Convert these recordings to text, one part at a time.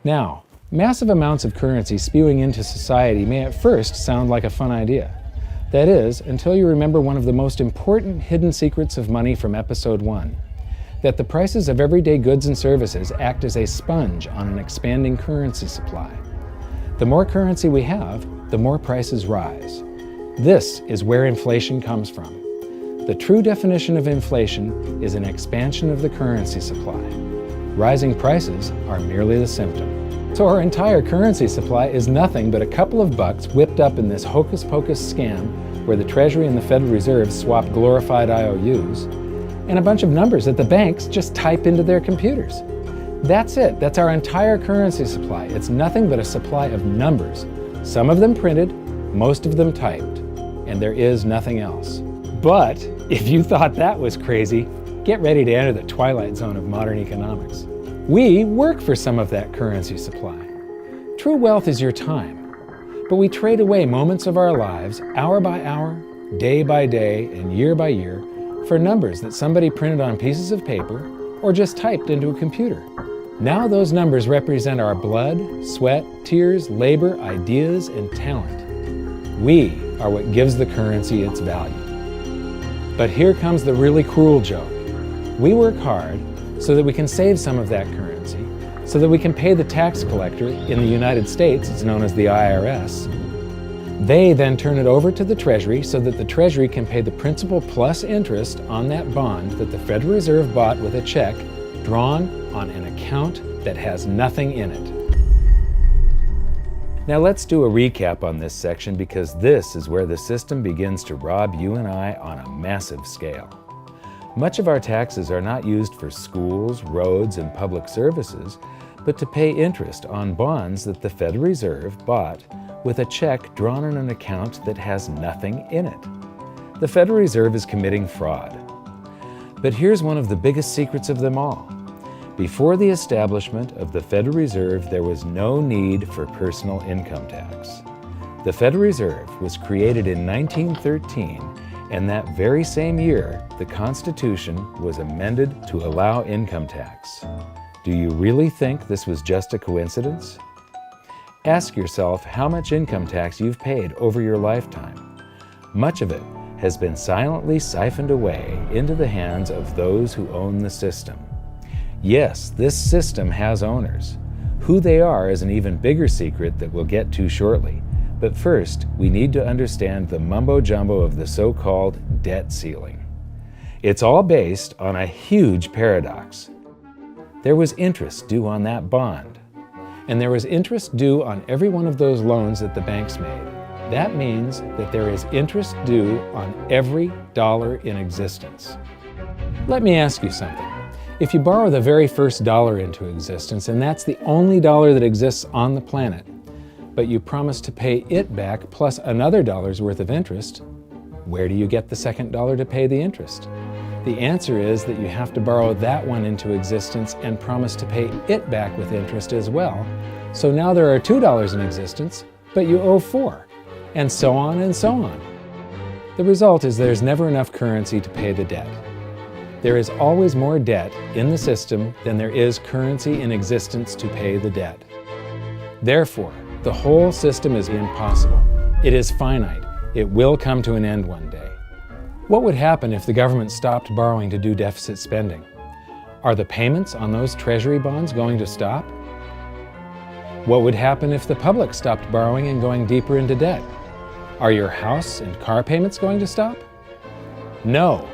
Now, massive amounts of currency spewing into society may at first sound like a fun idea. That is, until you remember one of the most important hidden secrets of money from Episode 1, that the prices of everyday goods and services act as a sponge on an expanding currency supply. The more currency we have, the more prices rise. This is where inflation comes from. The true definition of inflation is an expansion of the currency supply. Rising prices are merely the symptom. So our entire currency supply is nothing but a couple of bucks whipped up in this hocus-pocus scam where the Treasury and the Federal Reserve swap glorified IOUs, and a bunch of numbers that the banks just type into their computers. That's it. That's our entire currency supply. It's nothing but a supply of numbers. Some of them printed, most of them typed, and there is nothing else. But if you thought that was crazy, get ready to enter the twilight zone of modern economics. We work for some of that currency supply. True wealth is your time, but we trade away moments of our lives, hour by hour, day by day, and year by year, for numbers that somebody printed on pieces of paper or just typed into a computer. Now those numbers represent our blood, sweat, tears, labor, ideas, and talent. We are what gives the currency its value. But here comes the really cruel joke. We work hard so that we can save some of that currency, so that we can pay the tax collector. In the United States, it's known as the IRS. They then turn it over to the Treasury so that the Treasury can pay the principal plus interest on that bond that the Federal Reserve bought with a check drawn on an account that has nothing in it. Now let's do a recap on this section, because this is where the system begins to rob you and I on a massive scale. Much of our taxes are not used for schools, roads, and public services, but to pay interest on bonds that the Federal Reserve bought with a check drawn on an account that has nothing in it. The Federal Reserve is committing fraud. But here's one of the biggest secrets of them all. Before the establishment of the Federal Reserve, there was no need for personal income tax. The Federal Reserve was created in 1913, and that very same year, the Constitution was amended to allow income tax. Do you really think this was just a coincidence? Ask yourself how much income tax you've paid over your lifetime. Much of it has been silently siphoned away into the hands of those who own the system. Yes, this system has owners. Who they are is an even bigger secret that we'll get to shortly. But first, we need to understand the mumbo-jumbo of the so-called debt ceiling. It's all based on a huge paradox. There was interest due on that bond, and there was interest due on every one of those loans that the banks made. That means that there is interest due on every dollar in existence. Let me ask you something. If you borrow the very first dollar into existence, and that's the only dollar that exists on the planet, but you promise to pay it back plus another dollar's worth of interest, where do you get the second dollar to pay the interest? The answer is that you have to borrow that one into existence and promise to pay it back with interest as well. So now there are $2 in existence, but you owe $4, and so on and so on. The result is there's never enough currency to pay the debt. There is always more debt in the system than there is currency in existence to pay the debt. Therefore, the whole system is impossible. It is finite. It will come to an end one day. What would happen if the government stopped borrowing to do deficit spending? Are the payments on those treasury bonds going to stop? What would happen if the public stopped borrowing and going deeper into debt? Are your house and car payments going to stop? No.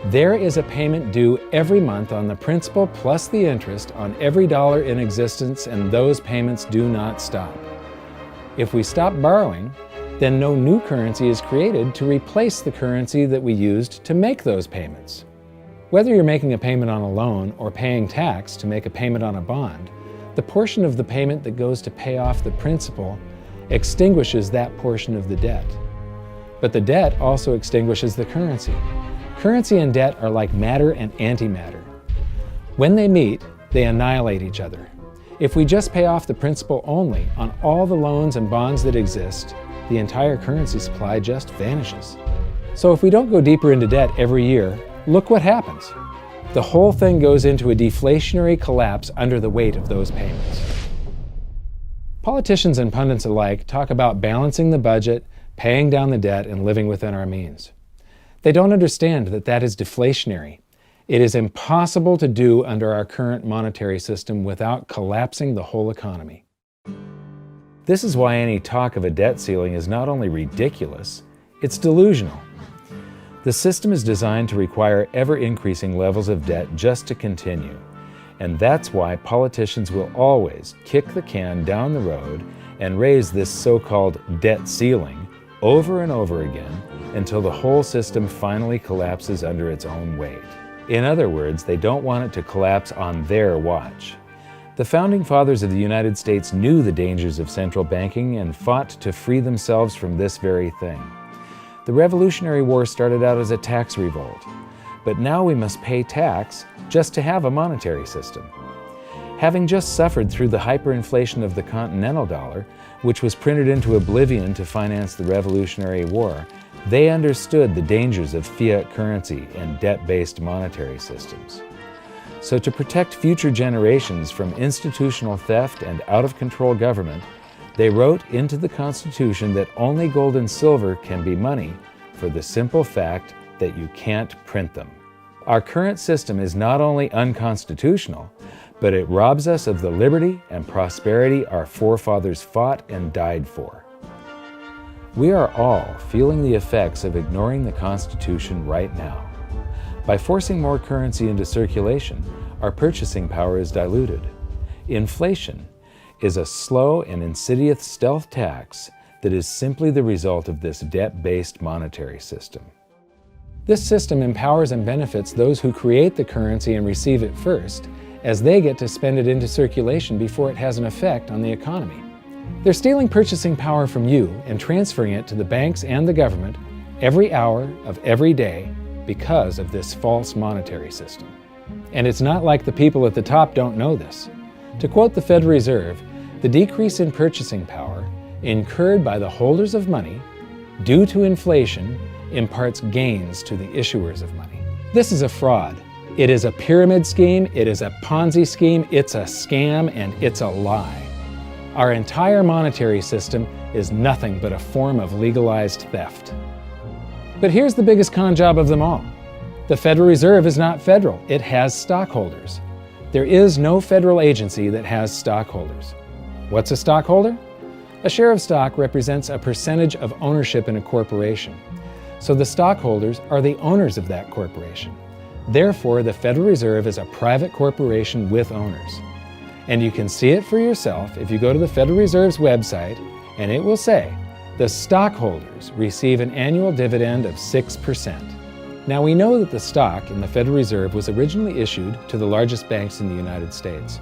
There is a payment due every month on the principal plus the interest on every dollar in existence, and those payments do not stop. If we stop borrowing, then no new currency is created to replace the currency that we used to make those payments. Whether you're making a payment on a loan or paying tax to make a payment on a bond, the portion of the payment that goes to pay off the principal extinguishes that portion of the debt. But the debt also extinguishes the currency. Currency and debt are like matter and antimatter. When they meet, they annihilate each other. If we just pay off the principal only on all the loans and bonds that exist, the entire currency supply just vanishes. So if we don't go deeper into debt every year, look what happens. The whole thing goes into a deflationary collapse under the weight of those payments. Politicians and pundits alike talk about balancing the budget, paying down the debt, and living within our means. They don't understand that that is deflationary. It is impossible to do under our current monetary system without collapsing the whole economy. This is why any talk of a debt ceiling is not only ridiculous, it's delusional. The system is designed to require ever-increasing levels of debt just to continue. And that's why politicians will always kick the can down the road and raise this so-called debt ceiling over and over again until the whole system finally collapses under its own weight. In other words, they don't want it to collapse on their watch. The Founding Fathers of the United States knew the dangers of central banking and fought to free themselves from this very thing. The Revolutionary War started out as a tax revolt, but now we must pay tax just to have a monetary system. Having just suffered through the hyperinflation of the continental dollar, which was printed into oblivion to finance the Revolutionary War, they understood the dangers of fiat currency and debt-based monetary systems. So to protect future generations from institutional theft and out-of-control government, they wrote into the Constitution that only gold and silver can be money for the simple fact that you can't print them. Our current system is not only unconstitutional, but it robs us of the liberty and prosperity our forefathers fought and died for. We are all feeling the effects of ignoring the Constitution right now. By forcing more currency into circulation, our purchasing power is diluted. Inflation is a slow and insidious stealth tax that is simply the result of this debt-based monetary system. This system empowers and benefits those who create the currency and receive it first, as they get to spend it into circulation before it has an effect on the economy. They're stealing purchasing power from you and transferring it to the banks and the government every hour of every day because of this false monetary system. And it's not like the people at the top don't know this. To quote the Federal Reserve, the decrease in purchasing power incurred by the holders of money due to inflation imparts gains to the issuers of money. This is a fraud. It is a pyramid scheme, it is a Ponzi scheme, it's a scam, and it's a lie. Our entire monetary system is nothing but a form of legalized theft. But here's the biggest con job of them all. The Federal Reserve is not federal, it has stockholders. There is no federal agency that has stockholders. What's a stockholder? A share of stock represents a percentage of ownership in a corporation. So the stockholders are the owners of that corporation. Therefore, the Federal Reserve is a private corporation with owners. And you can see it for yourself if you go to the Federal Reserve's website, and it will say, the stockholders receive an annual dividend of 6%. Now we know that the stock in the Federal Reserve was originally issued to the largest banks in the United States.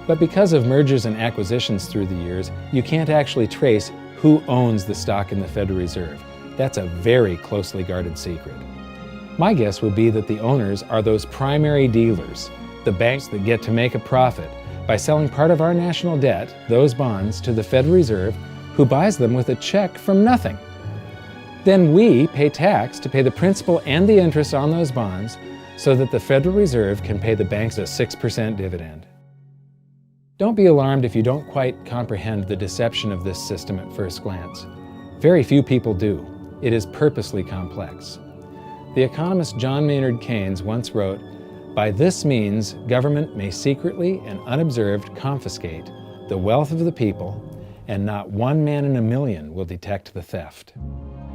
But because of mergers and acquisitions through the years, you can't actually trace who owns the stock in the Federal Reserve. That's a very closely guarded secret. My guess would be that the owners are those primary dealers, the banks that get to make a profit by selling part of our national debt, those bonds, to the Federal Reserve, who buys them with a check from nothing. Then we pay tax to pay the principal and the interest on those bonds so that the Federal Reserve can pay the banks a 6% dividend. Don't be alarmed if you don't quite comprehend the deception of this system at first glance. Very few people do. It is purposely complex. The economist John Maynard Keynes once wrote, "By this means, government may secretly and unobserved confiscate the wealth of the people, and not one man in a million will detect the theft."